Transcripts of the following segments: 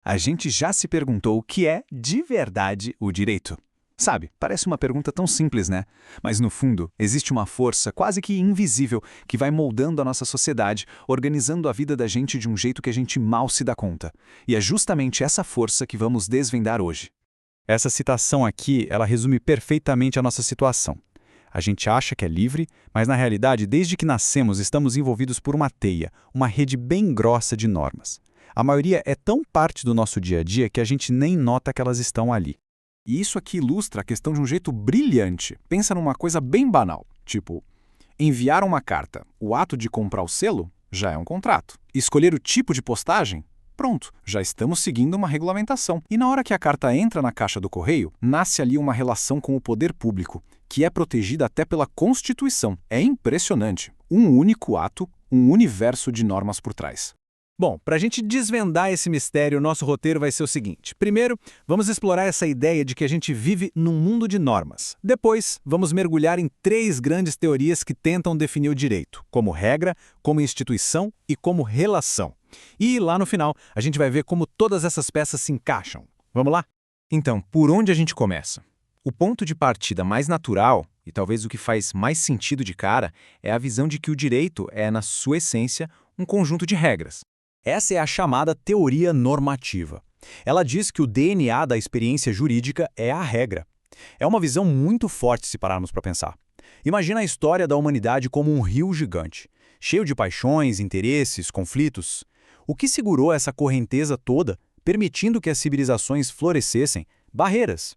A gente já se perguntou o que é, de verdade, o direito. Sabe, parece uma pergunta tão simples, né? Mas no fundo, existe uma força quase que invisível que vai moldando a nossa sociedade, organizando a vida da gente de um jeito que a gente mal se dá conta. E é justamente essa força que vamos desvendar hoje. Essa citação aqui, ela resume perfeitamente a nossa situação. A gente acha que é livre, mas na realidade, desde que nascemos, estamos envolvidos por uma teia, uma rede bem grossa de normas. A maioria é tão parte do nosso dia a dia que a gente nem nota que elas estão ali. E isso aqui ilustra a questão de um jeito brilhante. Pensa numa coisa bem banal, tipo, enviar uma carta. O ato de comprar o selo já é um contrato. Escolher o tipo de postagem? Pronto, já estamos seguindo uma regulamentação. E na hora que a carta entra na caixa do correio, nasce ali uma relação com o poder público, que é protegida até pela Constituição. É impressionante. Um único ato, um universo de normas por trás. Bom, para a gente desvendar esse mistério, o nosso roteiro vai ser o seguinte. Primeiro, vamos explorar essa ideia de que a gente vive num mundo de normas. Depois, vamos mergulhar em 3 grandes teorias que tentam definir o direito, como regra, como instituição e como relação. E lá no final, a gente vai ver como todas essas peças se encaixam. Vamos lá? Então, por onde a gente começa? O ponto de partida mais natural, e talvez o que faz mais sentido de cara, é a visão de que o direito é, na sua essência, um conjunto de regras. Essa é a chamada teoria normativa. Ela diz que o DNA da experiência jurídica é a regra. É uma visão muito forte se pararmos para pensar. Imagina a história da humanidade como um rio gigante, cheio de paixões, interesses, conflitos. O que segurou essa correnteza toda, permitindo que as civilizações florescessem? Barreiras.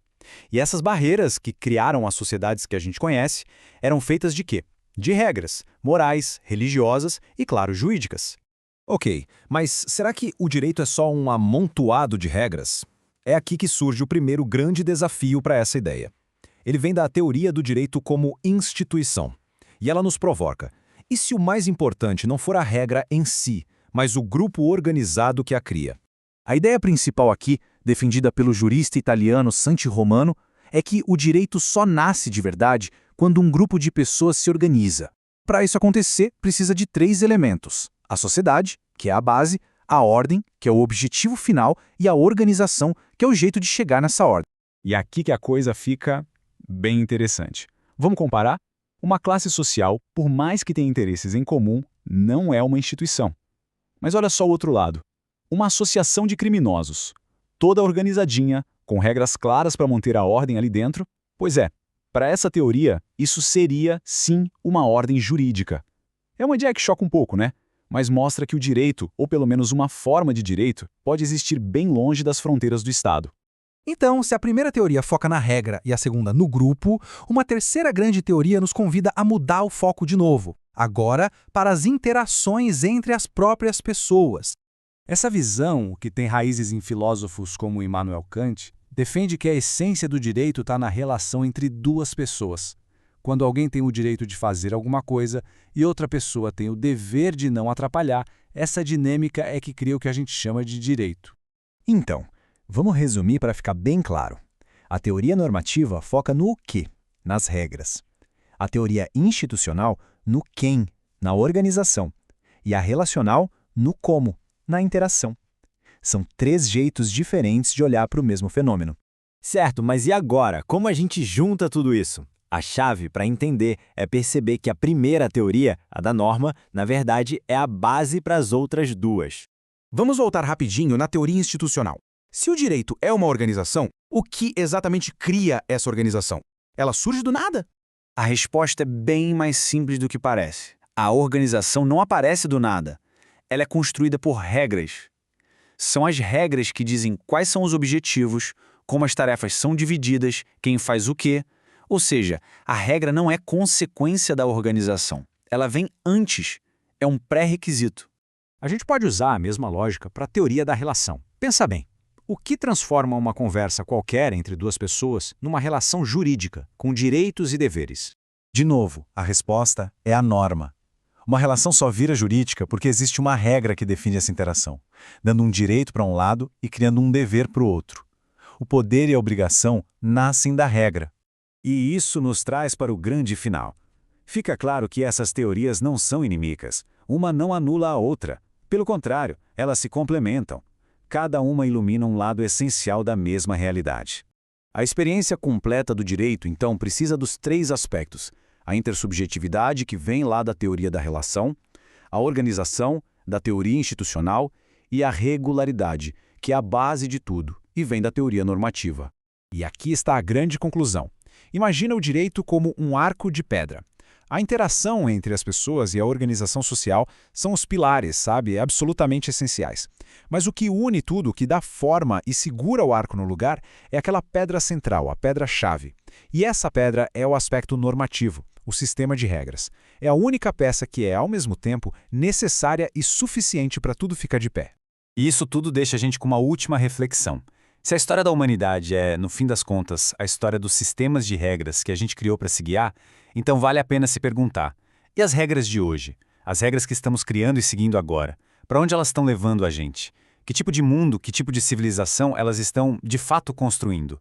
E essas barreiras que criaram as sociedades que a gente conhece eram feitas de quê? De regras, morais, religiosas e, claro, jurídicas. Ok, mas será que o direito é só um amontoado de regras? É aqui que surge o primeiro grande desafio para essa ideia. Ele vem da teoria do direito como instituição. E ela nos provoca. E se o mais importante não for a regra em si, mas o grupo organizado que a cria? A ideia principal aqui, defendida pelo jurista italiano Santi Romano, é que o direito só nasce de verdade quando um grupo de pessoas se organiza. Para isso acontecer, precisa de 3 elementos. A sociedade, que é a base, a ordem, que é o objetivo final, e a organização, que é o jeito de chegar nessa ordem. E aqui que a coisa fica bem interessante. Vamos comparar? Uma classe social, por mais que tenha interesses em comum, não é uma instituição. Mas olha só o outro lado. Uma associação de criminosos, toda organizadinha, com regras claras para manter a ordem ali dentro. Pois é, para essa teoria, isso seria, sim, uma ordem jurídica. É uma ideia que choca um pouco, né? Mas mostra que o direito, ou pelo menos uma forma de direito, pode existir bem longe das fronteiras do Estado. Então, se a primeira teoria foca na regra e a segunda no grupo, uma terceira grande teoria nos convida a mudar o foco de novo, agora para as interações entre as próprias pessoas. Essa visão, que tem raízes em filósofos como Immanuel Kant, defende que a essência do direito está na relação entre 2 pessoas. Quando alguém tem o direito de fazer alguma coisa e outra pessoa tem o dever de não atrapalhar, essa dinâmica é que cria o que a gente chama de direito. Então, vamos resumir para ficar bem claro. A teoria normativa foca no quê? Nas regras. A teoria institucional, no quem, na organização. E a relacional, no como, na interação. São 3 jeitos diferentes de olhar para o mesmo fenômeno. Certo, mas e agora? Como a gente junta tudo isso? A chave para entender é perceber que a primeira teoria, a da norma, na verdade é a base para as outras 2. Vamos voltar rapidinho na teoria institucional. Se o direito é uma organização, o que exatamente cria essa organização? Ela surge do nada? A resposta é bem mais simples do que parece. A organização não aparece do nada. Ela é construída por regras. São as regras que dizem quais são os objetivos, como as tarefas são divididas, quem faz o quê. Ou seja, a regra não é consequência da organização. Ela vem antes. É um pré-requisito. A gente pode usar a mesma lógica para a teoria da relação. Pensa bem. O que transforma uma conversa qualquer entre 2 pessoas numa relação jurídica, com direitos e deveres? De novo, a resposta é a norma. Uma relação só vira jurídica porque existe uma regra que define essa interação, dando um direito para um lado e criando um dever para o outro. O poder e a obrigação nascem da regra. E isso nos traz para o grande final. Fica claro que essas teorias não são inimigas. Uma não anula a outra. Pelo contrário, elas se complementam. Cada uma ilumina um lado essencial da mesma realidade. A experiência completa do direito, então, precisa dos 3 aspectos: a intersubjetividade, que vem lá da teoria da relação, a organização, da teoria institucional, e a regularidade, que é a base de tudo e vem da teoria normativa. E aqui está a grande conclusão. Imagina o direito como um arco de pedra. A interação entre as pessoas e a organização social são os pilares, sabe, absolutamente essenciais. Mas o que une tudo, o que dá forma e segura o arco no lugar, é aquela pedra central, a pedra-chave. E essa pedra é o aspecto normativo, o sistema de regras. É a única peça que é, ao mesmo tempo, necessária e suficiente para tudo ficar de pé. E isso tudo deixa a gente com uma última reflexão. Se a história da humanidade é, no fim das contas, a história dos sistemas de regras que a gente criou para se guiar, então vale a pena se perguntar: e as regras de hoje? As regras que estamos criando e seguindo agora? Para onde elas estão levando a gente? Que tipo de mundo, que tipo de civilização elas estão, de fato, construindo?